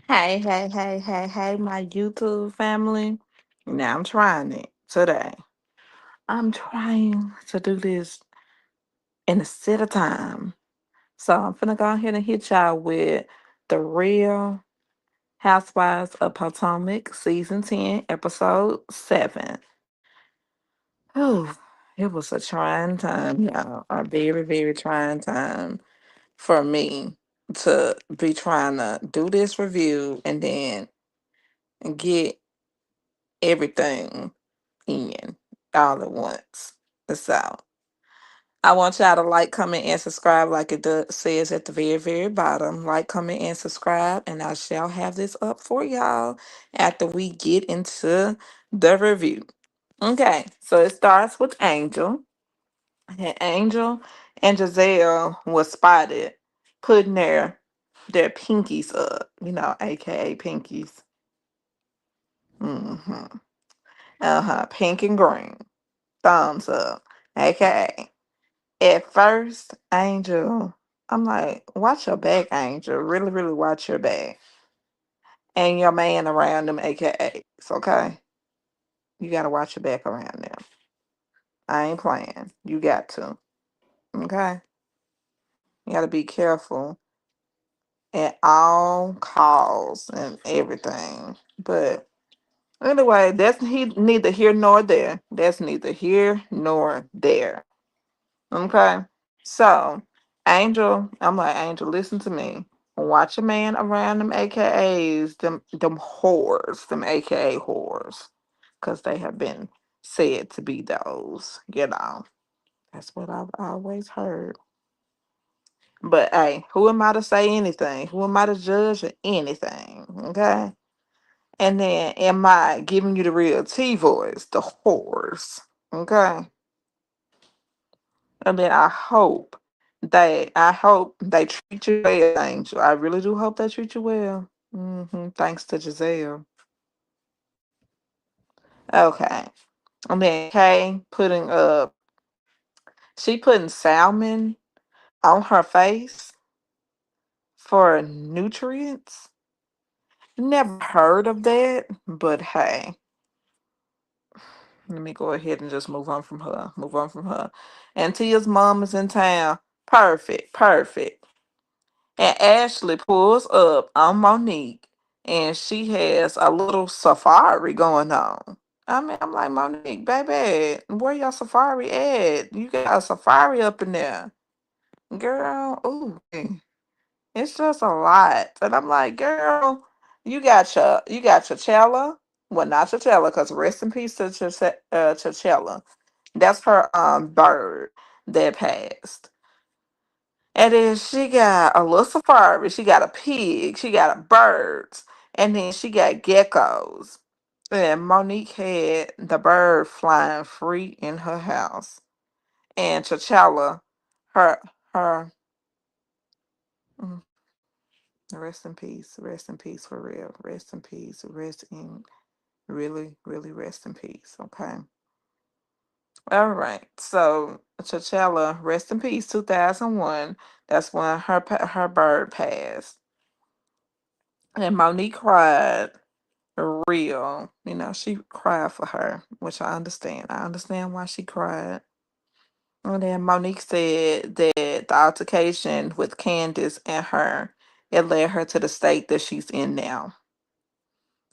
Hey, my YouTube family. Now I'm trying it today. I'm trying to do this in a set of time. So I'm finna go ahead and hit y'all with the real Housewives of Potomac, season 10, episode 7. Oh, it was a trying time, y'all. A very, very trying time for me to be trying to do this review and then get everything in all at once. So I want y'all to like, comment, and subscribe like says at the very, very bottom. Like, comment, and subscribe, and I shall have this up for y'all after we get into the review. Okay, so it starts with Angel. And Angel and Giselle was spotted putting their pinkies up, aka pinkies. Mm-hmm. Pink and green. Thumbs up. Okay. At first, Angel, I'm like, watch your back, Angel. Really, really watch your back. And your man around them, AKAs, okay? You gotta watch your back around them. I ain't playing. You got to. Okay? You gotta be careful at all calls and everything. But anyway, that's neither here nor there. That's neither here nor there. Okay. So, Angel, I'm like, Angel, listen to me. Watch a man around them AKAs, them whores, them AKA whores. Because they have been said to be those. That's what I've always heard. But hey, who am I to say anything? Who am I to judge or anything? Okay. And then am I giving you the real T voice, the whores? Okay. And then I hope they treat you well, Angel. I really do hope they treat you well. Thanks to Giselle. Okay. And then Kay she putting salmon on her face for nutrients. Never heard of that, but hey, let me go ahead and just move on from her. Move on from her. And Tia's mom is in town. Perfect, perfect. And Ashley pulls up on Monique and she has a little safari going on. I mean, I'm like, Monique, baby, where your safari at? You got a safari up in there. Girl, ooh, it's just a lot. And I'm like, girl, you got Chachella. Well, not Chachella, because rest in peace to Chachella. That's her bird that passed. And then she got a little safari. She got a pig. She got a birds. And then she got geckos. And Monique had the bird flying free in her house. And T'Challa, her her mm, rest in peace for real. Rest in peace. Rest in really, really rest in peace. Okay. All right. So T'Challa, rest in peace, 2001. That's when her bird passed. And Monique cried real. She cried for her, which I understand. I understand why she cried. And then Monique said that the altercation with Candace and her, it led her to the state that she's in now.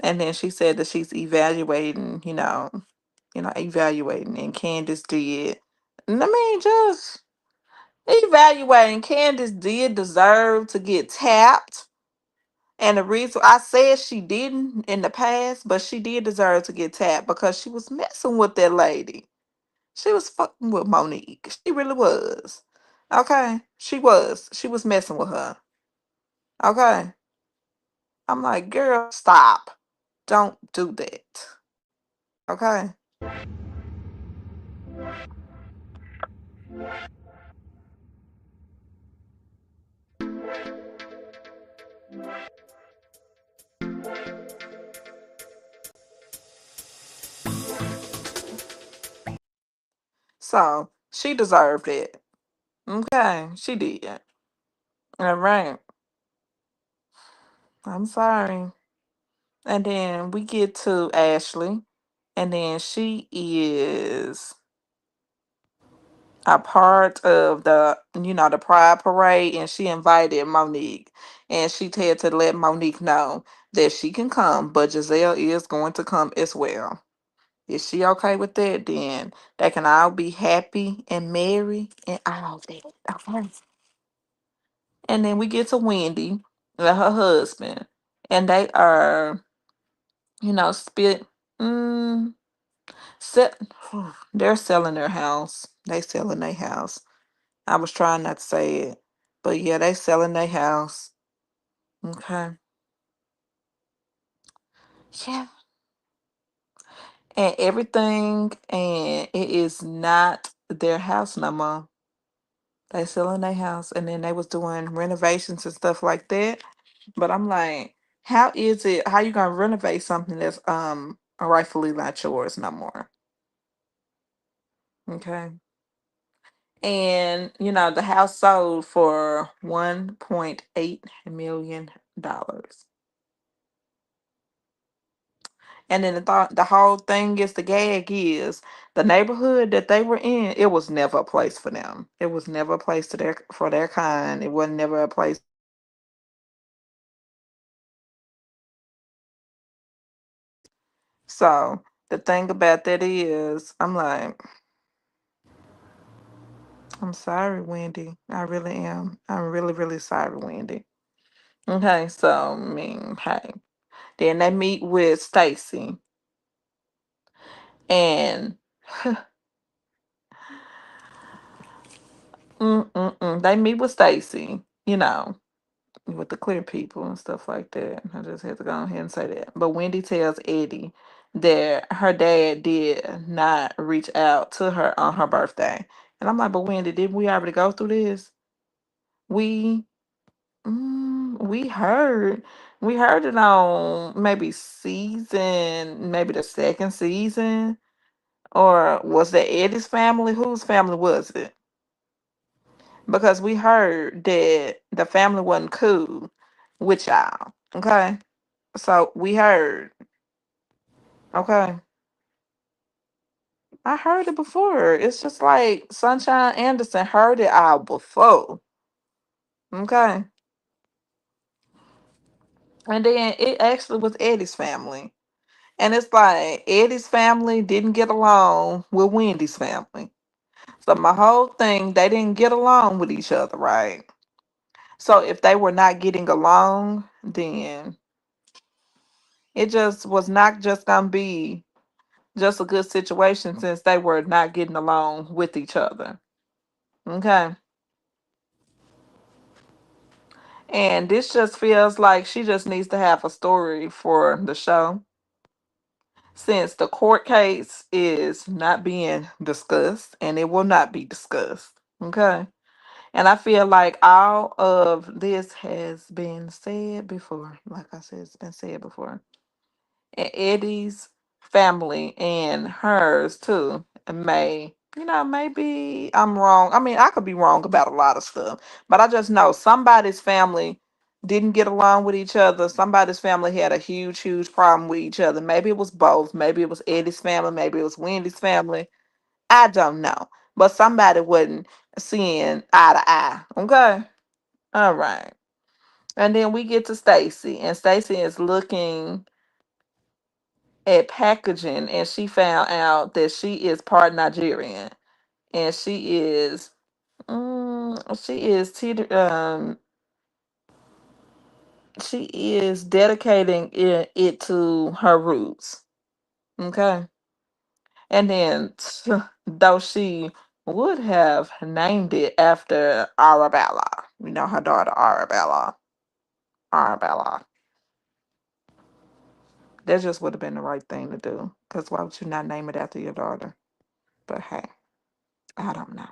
And then she said that she's evaluating, and Candace did. And I mean, just evaluating. Candace did deserve to get tapped. And the reason I said she didn't in the past, but she did deserve to get tapped because she was messing with that lady. She was fucking with Monique. She really was. Okay? She was. She was messing with her. Okay? I'm like, girl, stop. Don't do that. Okay? So she deserved it. Okay? She did. All right. I'm sorry. And then we get to Ashley, and then she is a part of the Pride Parade, and she invited Monique, and she had to let Monique know that she can come, but Giselle is going to come as well. Is she okay with that? Then they can all be happy and merry and all that. Okay. And then we get to Wendy and her husband, and they are, spit. Mm, set, they're selling their house. They selling their house. I was trying not to say it, but yeah, they selling their house. Okay. Yeah. And everything, and it is not their house no more. They selling their house, and then they was doing renovations and stuff like that. But I'm like, how you gonna renovate something that's rightfully not yours no more? Okay. And the house sold for $1.8 million. And then the whole thing is, the gag is, the neighborhood that they were in, it was never a place for them. It was never a place for their kind. It was never a place. So the thing about that is, I'm like, I'm sorry, Wendy. I really am. I'm really, really sorry, Wendy. Okay, so I mean, hey. Then they meet with Stacy, and they meet with Stacy, with the clear people and stuff like that. I just had to go ahead and say that. But Wendy tells Eddie that her dad did not reach out to her on her birthday. And I'm like, but Wendy, didn't we already go through this? We we heard it on maybe the second season. Or was that Eddie's family? Whose family was it? Because we heard that the family wasn't cool with y'all. Okay. So we heard. Okay. I heard it before. It's just like Sunshine Anderson heard it all before. Okay. And then it actually was Eddie's family. And it's like Eddie's family didn't get along with Wendy's family. So my whole thing, they didn't get along with each other, right? So if they were not getting along, then it just was not just gonna be just a good situation, since they were not getting along with each other. Okay. And this just feels like she just needs to have a story for the show, since the court case is not being discussed and it will not be discussed. Okay. And I feel like all of this has been said before. Like I said, it's been said before. And Eddie's family and hers too may, maybe I'm wrong. I mean, I could be wrong about a lot of stuff, but I just know somebody's family didn't get along with each other. Somebody's family had a huge, huge problem with each other. Maybe it was both. Maybe it was Eddie's family. Maybe it was Wendy's family. I don't know. But somebody wasn't seeing eye to eye. Okay. All right. And then we get to Stacy, and Stacy is looking at packaging, and she found out that she is part Nigerian, and she is she is dedicating it to her roots. Okay. And then though she would have named it after Arabella, her daughter Arabella. That just would have been the right thing to do. Because why would you not name it after your daughter? But hey, I don't know.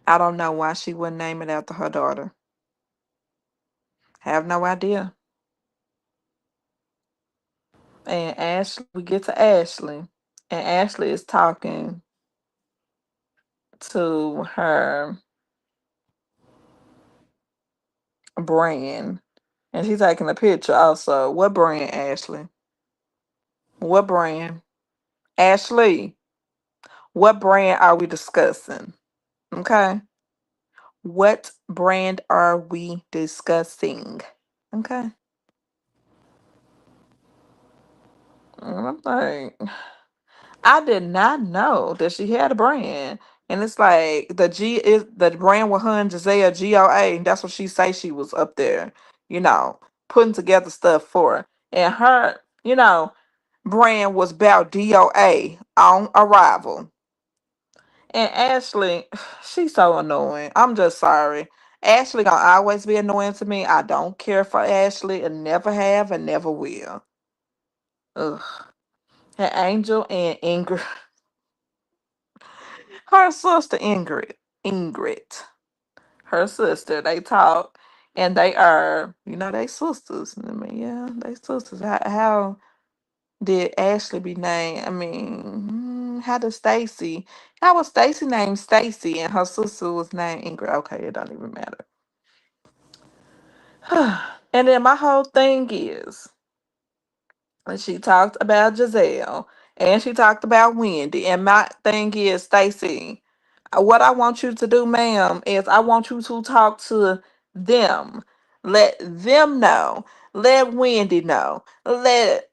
I don't know why she wouldn't name it after her daughter. Have no idea. And Ashley, we get to Ashley, and Ashley is talking to her brand. And she's taking a picture also. What brand, Ashley? What brand? Ashley, what brand are we discussing? Okay. What brand are we discussing? Okay. And I'm like, I did not know that she had a brand. And it's like the G is the brand with her and Giselle GOA. That's what she say she was up there, you know, putting together stuff for. And her, brand was about DOA on arrival. And Ashley, she's so annoying. I'm just sorry. Ashley gonna always be annoying to me. I don't care for Ashley and never have and never will. Ugh. And Angel and Ingrid, her sister Ingrid, her sister. They talk, and they are, they sisters. I mean, yeah, they sisters. How did Ashley be named? I mean, how did Stacy? How was Stacy named Stacy and her sister was named Ingrid? Okay, it don't even matter. And then my whole thing is, and she talked about Giselle and she talked about Wendy. And my thing is, Stacy, what I want you to do, ma'am, is I want you to talk to them. Let them know. Let Wendy know. Let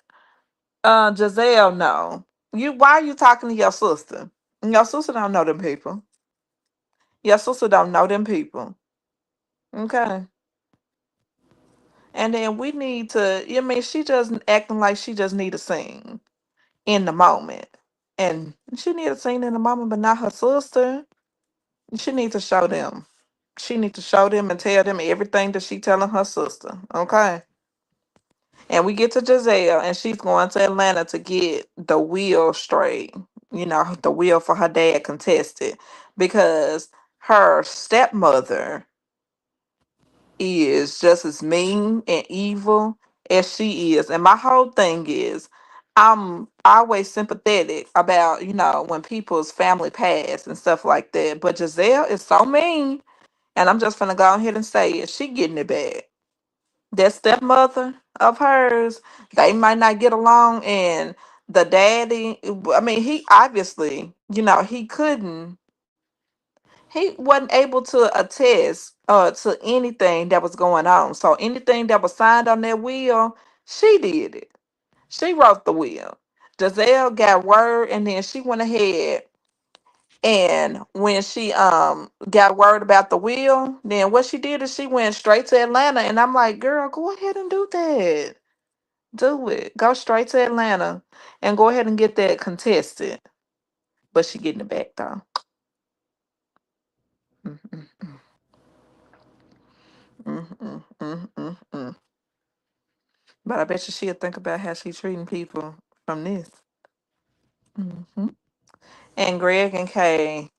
Giselle know. Why are you talking to your sister? Your sister don't know them people. Your sister don't know them people. Okay. And then we need to, she just acting like she just need to sing in the moment. And she need to sing in the moment, but not her sister. She need to show them. She need to show them and tell them everything that she telling her sister. Okay. And we get to Giselle and she's going to Atlanta to get the wheel straight. The wheel for her dad contested because her stepmother is just as mean and evil as she is. And my whole thing is, I'm always sympathetic about, when people's family pass and stuff like that. But Giselle is so mean. And I'm just gonna go ahead and say it. She getting it bad. That stepmother of hers, they might not get along. And the daddy, I mean, he obviously, he couldn't he wasn't able to attest to anything that was going on. So anything that was signed on that will, she did it. She wrote the will. Giselle got word, and then she went ahead and when she got word about the will, then what she did is she went straight to Atlanta. And I'm like, girl, go ahead and do that. Do it. Go straight to Atlanta and go ahead and get that contested. But she getting it back though. Mm, mm, mm, mm, mm, mm, mm. But I bet you she'll think about how she treating people from this. Hmm. And Greg and Kay,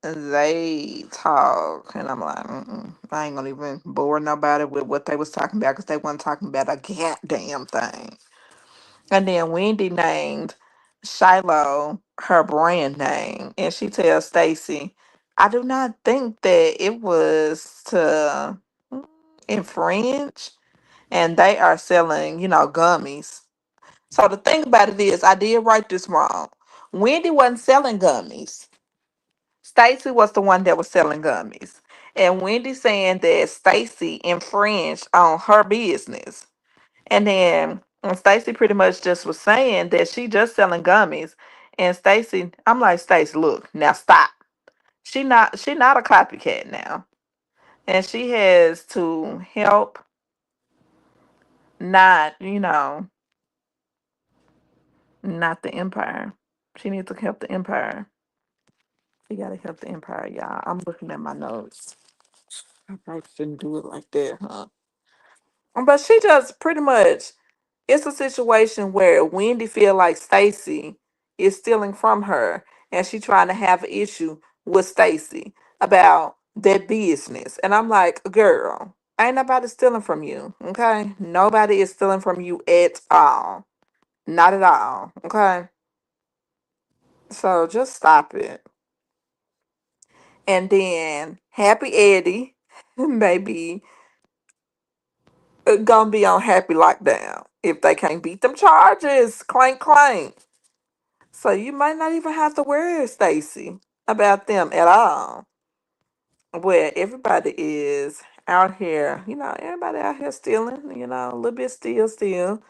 they talk, and I'm like, I ain't gonna even bore nobody with what they was talking about because they wasn't talking about a goddamn thing. And then Wendy named Shiloh her brand name, and she tells Stacy, I do not think that it was to infringe, and they are selling, gummies. So the thing about it is, I did write this wrong. Wendy wasn't selling gummies. Stacy was the one that was selling gummies. And Wendy saying that Stacy infringed on her business. And then Stacy pretty much just was saying that she just selling gummies. And Stacy, I'm like, Stacy, look, now stop. She not a copycat now. And she has to help not, not the empire. She needs to help the empire. She gotta help the empire, y'all. I'm looking at my notes. I probably shouldn't do it like that, huh? But she just pretty much, it's a situation where Wendy feel like Stacy is stealing from her and she trying to have an issue with Stacy about that business. And I'm like, girl, ain't nobody stealing from you, okay? Nobody is stealing from you at all. Not at all, okay? So just stop it. And then Happy Eddie maybe gonna be on happy lockdown if they can't beat them charges. Clank clank. So you might not even have to worry, Stacy, about them at all. Where everybody is out here, everybody out here stealing, a little bit still.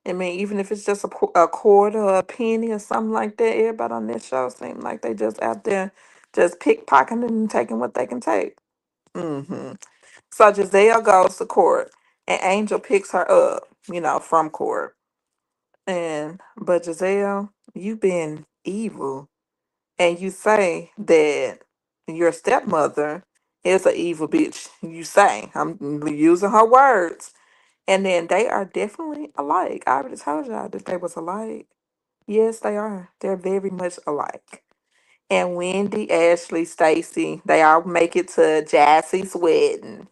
I mean, even if it's just a quarter or a penny or something like that, everybody on this show seem like they just out there just pickpocketing and taking what they can take. hmm So Giselle goes to court and Angel picks her up, from court. But Giselle, you been evil. And you say that your stepmother is an evil bitch. You say, I'm using her words. And then they are definitely alike. I already told y'all that they was alike. Yes, they are. They're very much alike. And Wendy, Ashley, Stacy, they all make it to Jassy's wedding.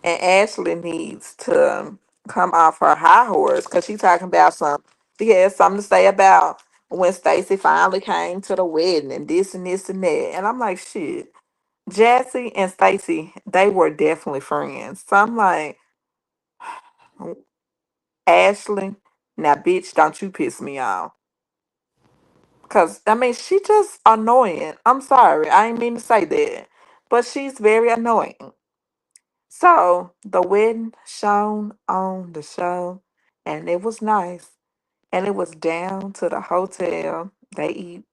And Ashley needs to come off her high horse because she's talking about some. She has something to say about when Stacy finally came to the wedding and this and this and that. And I'm like, shit. Jassy and Stacy, they were definitely friends. So I'm like, Ashley, now bitch, don't you piss me off. Cause I mean, she just annoying. I'm sorry, I ain't mean to say that, but she's very annoying. So the wedding shone on the show, and it was nice. And it was down to the hotel. They eat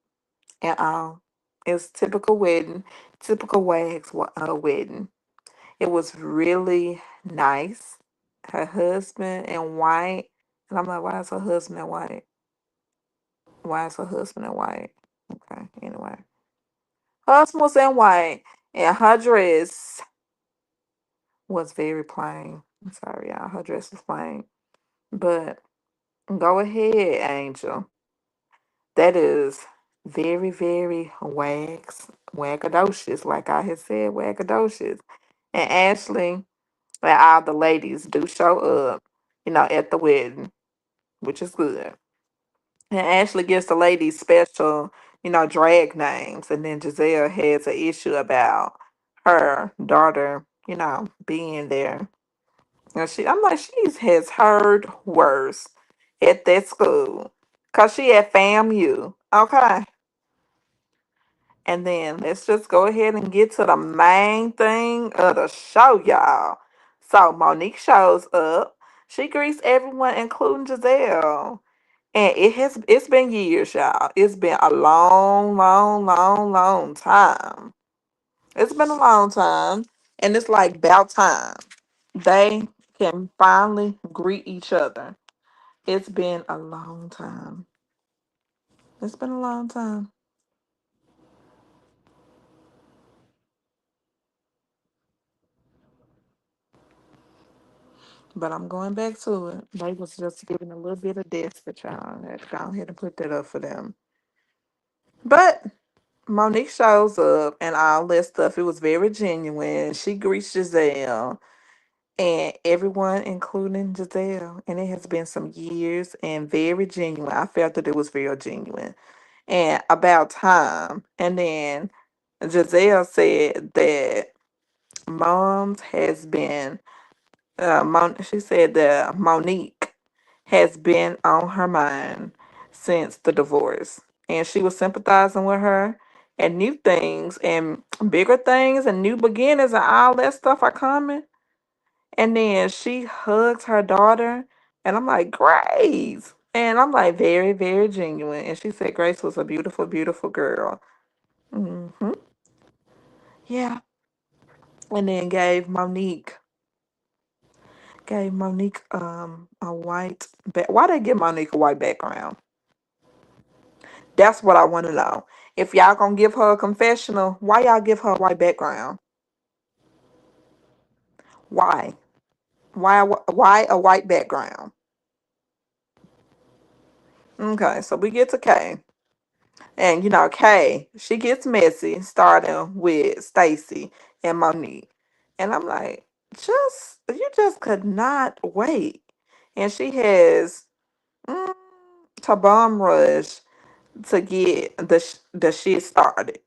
and all. It's typical wedding, typical wedding. It was really nice. Her husband in white, and I'm like, why is her husband in white? Why is her husband in white? Okay, anyway, husband was in white, and her dress was very plain. I'm sorry, y'all. Her dress was plain. But go ahead, Angel. That is very, very wagadocious, like I had said, wagadocious. And Ashley and all the ladies do show up, at the wedding, which is good. And Ashley gives the ladies special, drag names. And then Giselle has an issue about her daughter, being there. I'm like, she has heard worse at that school. Cause she at FAMU. Okay. And then let's just go ahead and get to the main thing of the show, y'all. So Monique shows up. She greets everyone, including Giselle. And it's been years, y'all. It's been a long, long, long, long time. It's been a long time. And it's like about time they can finally greet each other. It's been a long time. It's been a long time. But I'm going back to it. They was just giving a little bit of this for y'all. Let's go ahead and put that up for them. But Monique shows up and all that stuff. It was very genuine. She greets Giselle and everyone, including Giselle. And it has been some years and very genuine. I felt that it was very genuine. And about time. And then Giselle said that Mom's has been, she said that Monique has been on her mind since the divorce. And she was sympathizing with her, and new things and bigger things and new beginnings and all that stuff are coming. And then she hugs her daughter, and I'm like, Grace. And I'm like, very, very genuine. And she said Grace was a beautiful, beautiful girl. hmm Yeah. And then gave Monique a white why they give Monique a white background? That's what I want to know. If y'all gonna give her a confessional, why y'all give her a white background? Why? Why a white background? Okay, so we get to Kay. And Kay, she gets messy, starting with Stacy and Monique. And I'm like, you just could not wait. And she has mm, to bomb rush to get the shit started.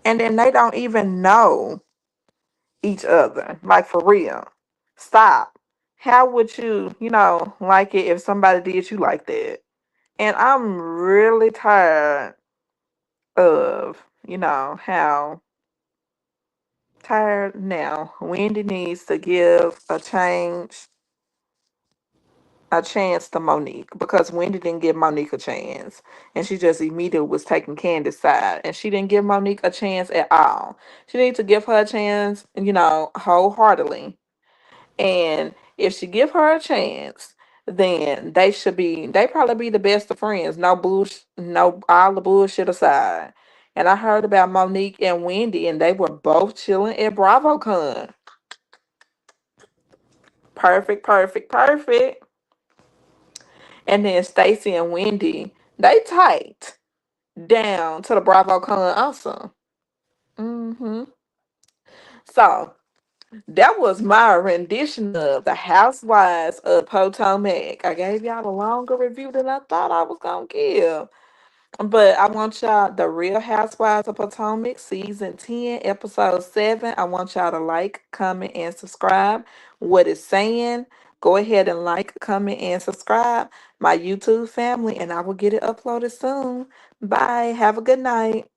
And then they don't even know each other. Like for real. Stop. How would you, like it if somebody did you like that? And I'm really tired of, how tired now. Wendy needs to give a chance to Monique because Wendy didn't give Monique a chance. And she just immediately was taking Candace's side. And she didn't give Monique a chance at all. She needs to give her a chance, wholeheartedly. And if she give her a chance, then they probably be the best of friends. No bullshit, no, all the bullshit aside. And I heard about Monique and Wendy, and they were both chilling at BravoCon. Perfect, perfect, perfect. And then Stacy and Wendy, they tight down to the BravoCon also. hmm So that was my rendition of the Housewives of Potomac. I gave y'all a longer review than I thought I was gonna give. But I want y'all, The Real Housewives of Potomac, season 10, episode 7. I want y'all to like, comment, and subscribe. What it's saying, go ahead and like, comment, and subscribe. My YouTube family, and I will get it uploaded soon. Bye. Have a good night.